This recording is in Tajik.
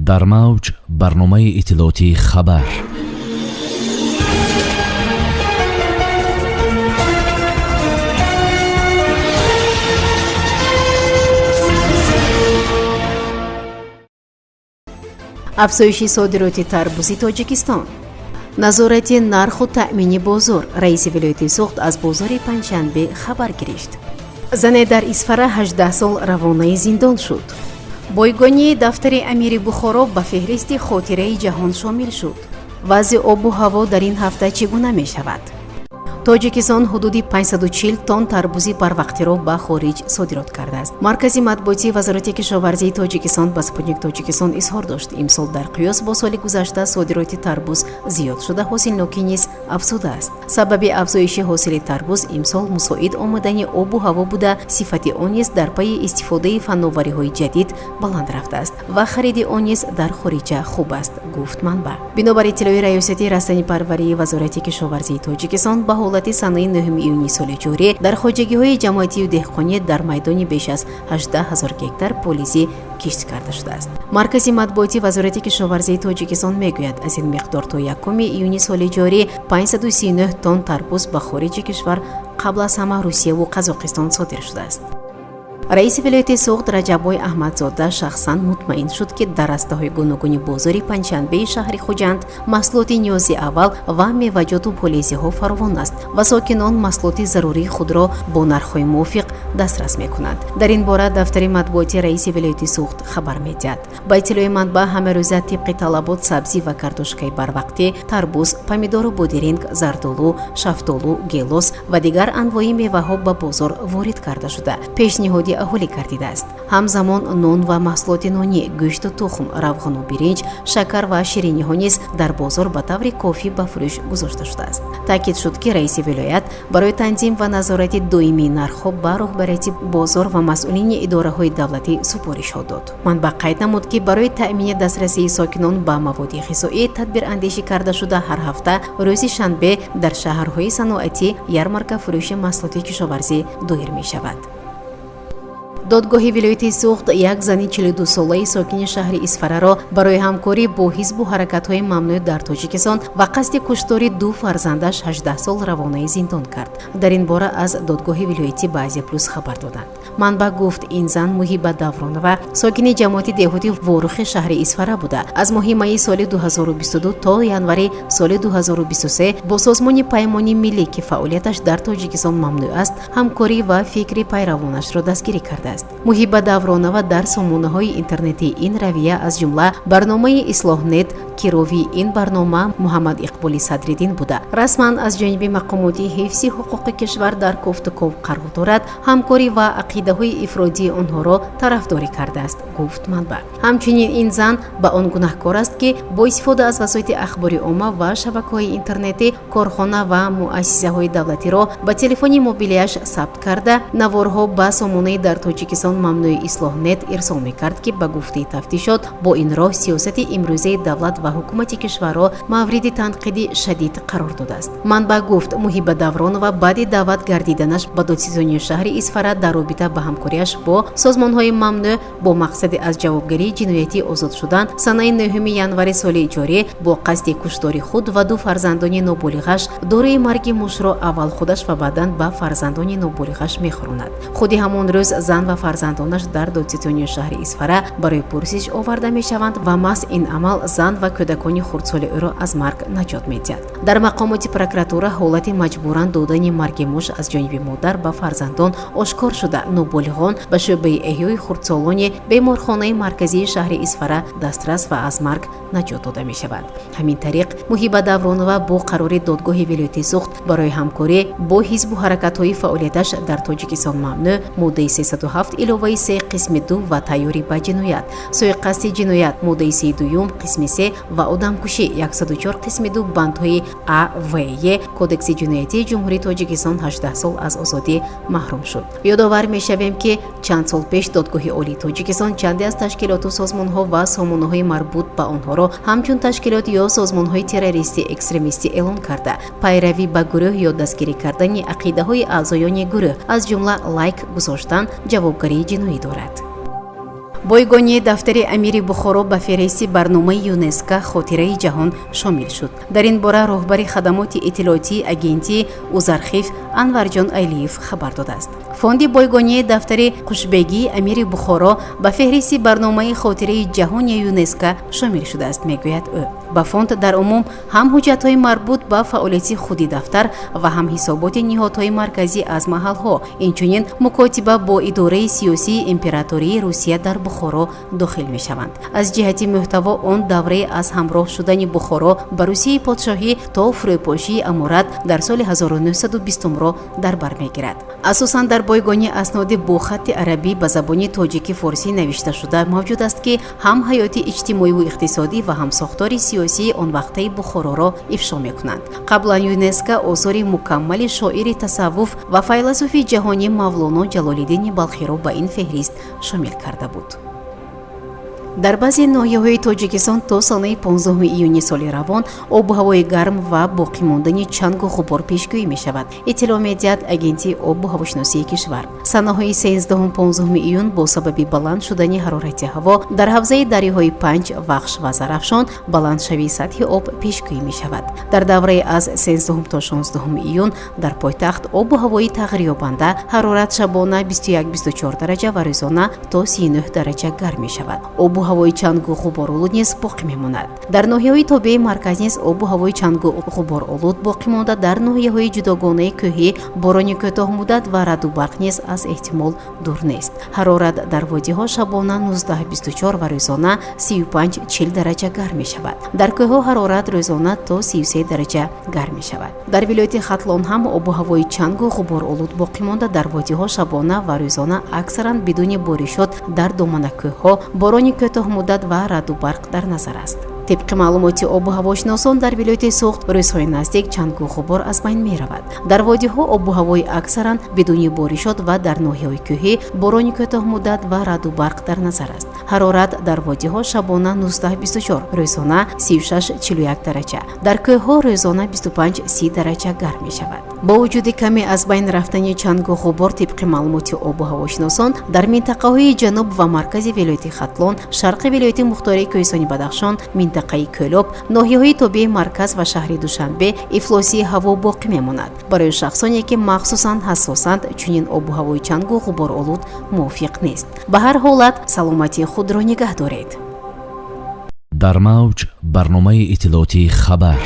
дар мавҷ барномаи иттилоотии хабар. افزایش صادرات تربوزی تاجیکستان. نظارت نرخ و تأمین بازار. رئیس ولایت سوخت از بازار پنجشنبه خبر گرفت. زن در اسفره 18 سال روانه زندان شد. بایگانی دفتر امیر بخارا به فهرست خاطره جهان شامل شد. وضع آب و هوا در این هفته چگونه می شود؟ تاجیکستان حدود 540 تن تربوزی بروقتی را به خارج صادرات کرده است. مرکز مطبوعاتی وزارت کشاورزی تاجیکستان به سپوتنیک تاجیکستان اظهار داشت امسال در قیاس با سال گذشته صادرات تربوز زیاد شده، حاصلناکی نیز افزوده است. سبب افزایش حاصل تربوز امسال مساعد آمدن آب و هوا بوده، صفت آن نیز در پی استفاده فناوری‌های جدید بلند رفته است و خرید آن نیز در خارج خوب است، گفت منبع. بنابر اطلاع ریاستی رستنی پروری وزارت کشاورزی تاجیکستان به حالت سنه 9 ایونی سال جاری در خواجگی‌های جماعتی و دهقانی در میدان بیش از 18,000 گکتار پولیزی کشت کرده شده است. مرکز مطبوعاتی وزارت کشاورزی تاجیکستان میگوید از این مقدار تا 1 ایونی سال جاری 539 تن تربوز به خارج کشور قبل از همه روسیه و قزاقستان صادر شده است. رئیس ولایت سوخت رجبای احمدزاده شخصا مطمئن شد که در رسته‌های گوناگون بازار پنجشنبه شهر خوجند محصولات نیاز اول و میوه‌جات و پالیزی‌ها فراوان است و ساکنان محصولات ضروری خود را با نرخ‌های موافق دسترس می‌کنند. در این باره دفتر مطبوعاتی رئیس ولایت سوخت خبر می‌دهد. با اطلاع منبع همه روزه طبق طلبات سبزی و کارتوشکای بروقتی، تربوز، پمیدور و بودرینگ، زردالو، شفتالو، گیلاس و دیگر انواع میوه‌ها به بازار وارد کرده شده. پیشنهادی اهالی کردیده است. همزمان نان و محصولات نانی، گوشت و تخم، روغن و برنج، شکر و شیرینی ها نیز در بازار به طور کافی به فروش گذاشته شده است. تاکید شد که رئیس ولایت برای تنظیم و نظارت دائمی نرخ‌ها به رهبریت بازار و مسئولین اداره‌های دولتی سپارش ها داد. منبع قید نمود که برای تأمین دسترسی ساکنان به مواد غذایی تدبیر اندیشی کرده شده هر هفته روز شنبه در شهرهای صنعتی یارمارک فروش محصولات کشاورزی دایر می شود. دادگاه ولایت سوخت یک زن 42 ساله ساکن شهر اسفره را برای همکاری با حزب و حرکت‌های ممنوع در تاجیکستان و قصد کشتار 2 فرزندش 18 سال روانه زندان کرد. در این باره از دادگاه ولایتی بعضی پلوس خبر دادند. منبع گفت این زن محیبه دورانова ساکن جماعت دهاتی وارخ شهر اسفره بوده. از ماه می سال 2022 تا ینوری سال 2023 با سازمان پیمانی ملی که فعالیتش در تاجیکستان ممنوع است، همکاری و فکری پیروانش را دستگیری کرده است. محیبه دورانова در سامانه‌های اینترنتی این رویه از جمله برنامه اصلاح نت که راوی این برنامه محمد اقبالی صدرالدین بوده، رسما از جانب مقامات حفظ حقوق کشور در گفتگو قرار دارد، همکاری و عقیده‌های افرادی آنها را طرفداری کرده است، گفت منبع. همچنین این زن به آن گناهکار است که با استفاده از وسایل اخباری عامه و شبکه‌های اینترنتی کارخانه و مؤسسه‌های دولتی را به تلفن موبیلیش ثبت کرده، نوارها به سامانه در تاجیکستان ممنوع اصلاح نت ارسال می‌کرد که به گفته تفتیشات با این راه سیاست امروزه دولت و حکومت کشور را مورد تنقید شدید قرار داده است. منبع گفت محیبه دورانова بعد دعوت گردیدنش به دادستانی شهر اسفره در رابطه به همکاریش با سازمان‌های ممنوع با مقصد از جوابگیری جنایتی آزاد شدن سنه 9 ینوری سال جاری با قصد کشتار خود و 2 فرزندان نابالغش دارای مرگ مشروع اول خودش و بعداً به فرزندان نابالغش می‌خوراند. خود همان روز زن و فرزندانش در دادستانی شهر اسفره برای پرسش آورده می‌شوند و محض این عمل زن و کودکان خردسال او را از مرگ نجات می‌دهد. در مقامات پروکراتوره حالت مجبوران دادن مرگ موش از جانب مادر به فرزندان آشکار شده. نابالغان به شعبه احیای خردسالان بیمارخانه مرکزی شهر اسفره دسترس و از مرگ نجات داده می‌شود. همین طریق محیبه دورانова با قرار دادگاه ولایت سوخت برای همکاری با حزب و حرکت‌های فعالیتش در تاجیکستان ممنوع ماده 307 علاوه 3 قسم 2 و تیاری به جنایت، سوء قصد جنایت ماده 32 قسم 3 و آدمکشی 104 قسم 2 بندهای ا و ی کودکس جنایتی جمهوری تاجیکستان 18 سال از آزادی محروم شد. یادآور می‌شویم که چند سال پیش دادگاه عالی تاجیکستان چندی از تشکیلات و سازمان‌ها و سامانه‌های مربوط به آنها را همچون تشکیلات یا سازمان‌های تروریستی اکستریمیستی اعلام کرده، پیروی به گروه یا دستگیری کردن عقیده‌های اعضایان گروه از جمله لایک گذاشتن جوابگری جنایی دارد. бойгонии дафтари амири бухоро ба феҳристи барномаи юнеско хотираи ҷаҳон шомил шуд. дар ин бора роҳбари хадамоти иттилоотии агентии узархиф Анварҷон Айлиев хабар додааст. фонди бойгонии дафтари хушбегии амири бухоро ба феҳристи барномаи хотираи ҷаҳони юнеско шомил шудааст, мегӯяд ӯ. ба фонд дар умум ҳам ҳуҷҷатҳои марбут ба фаъолияти худи дафтар ва ҳам ҳисоботи ниҳодҳои марказӣ аз маҳалҳо, инчунин мукотиба бо идораи сиёсии императории Русия дар Бухоро дохил мешаванд. аз ҷиҳати муҳтаво он давраи аз ҳамроҳ шудани Бухоро ба Русияи подшоҳӣ то фурӯъпошии амурат дар соли 1920ро дар бар мегирад. асосан дар бойгони асноди бо хатти арабӣ ба забони тоҷикӣ форсӣ навишта шуда мавҷуд аст ки ҳам ҳаёти иҷтимоиву иқтисодӣ ва ҳам сохтори сиёсии он вақтаи Бухороро ифшо мекунанд. қаблан ЮНЕСКО осори мукаммали шоири тасаввуф ва файласуфи ҷаҳонӣ Мавлоно Ҷалолиддини Балхиро ба ин феҳрист шомил карда буд. дар баъзе ноҳияҳои тоҷикистон то санаи 15 июни соли равон обу ҳавои гарм ва боқӣ мондани чангу ғубор пешгӯӣ мешавад. иттилоъ медиҳад агентии обу ҳавошиносии кишвар. санаҳои 13-15 июн бо сабаби баланд шудани ҳарорати ҳаво дар ҳавзаи дарёҳои Панҷ, Вахш ва Зарафшон баландшавии сатҳи об пешгӯӣ мешавад. дар давраи аз 13 то 16 июн дар пойтахт обу ҳавои тағйирёбанда ҳарорат шабона 21-24 дараҷа ва рӯзона то 39 дараҷа гарм мешавад. обу ҳавои чангу ғуборолуд низ боқӣ мемонад. дар ноҳияҳои тобеи марказ низ обу ҳавои чангу ғуборолуд боқӣ монда, дар ноҳияҳои ҷудогонаи кӯҳӣ борони кӯтоҳ муддат ва раъду барқ низ аз эҳтимол дур нест. ҳарорат дар водиҳо шабона 19-24 ва рӯзона 35-40 дараҷа гарм мешавад. дар кӯҳҳо ҳарорат рӯзона то 33 дараҷа гарм мешавад. дар вилояти Хатлон ҳам обу ҳавои чангу ғуборолуд боқӣ монда, дар водиҳо шабона ва рӯзона аксаран бидуни боришот, дар доманакӯҳҳо борони кӯтоҳ муддат ва раъду барқ дар назар аст. طبق معلومات آب و هواشناسان در ولایت سوخت روزهای نزدیک چنگ و غبار از بین می رود. در وادی ها آب و هوای اکثرا بدون بارشات و در ناحیه‌های کوهی باران کوتاه مدت و رعد و برق در نظر است. حرارت در وادی ها شبانه 19-24، روزانه 36-41 درجه. در کوه ها روزانه 25-30 درجه گرم می شود. با وجود کمی از بین رفتن چنگ و غبار طبق معلومات آب و هواشناسان در منطقه‌های جنوب و مرکز ولایت ختلان، شرق ولایت مختار کوهستان بدخشان، منطقه کلوب، ناحیه‌های طبیعی مرکز و شهر دوشنبه افلاسی هوا باقی میماند. برای شخصانی که مخصوصاً حساسند چنین آب و هوای چنگ و غبار آلود موافق نیست. به هر حالت سلامتی خود را نگه دارید. در موج برنامه اطلاعاتی خبر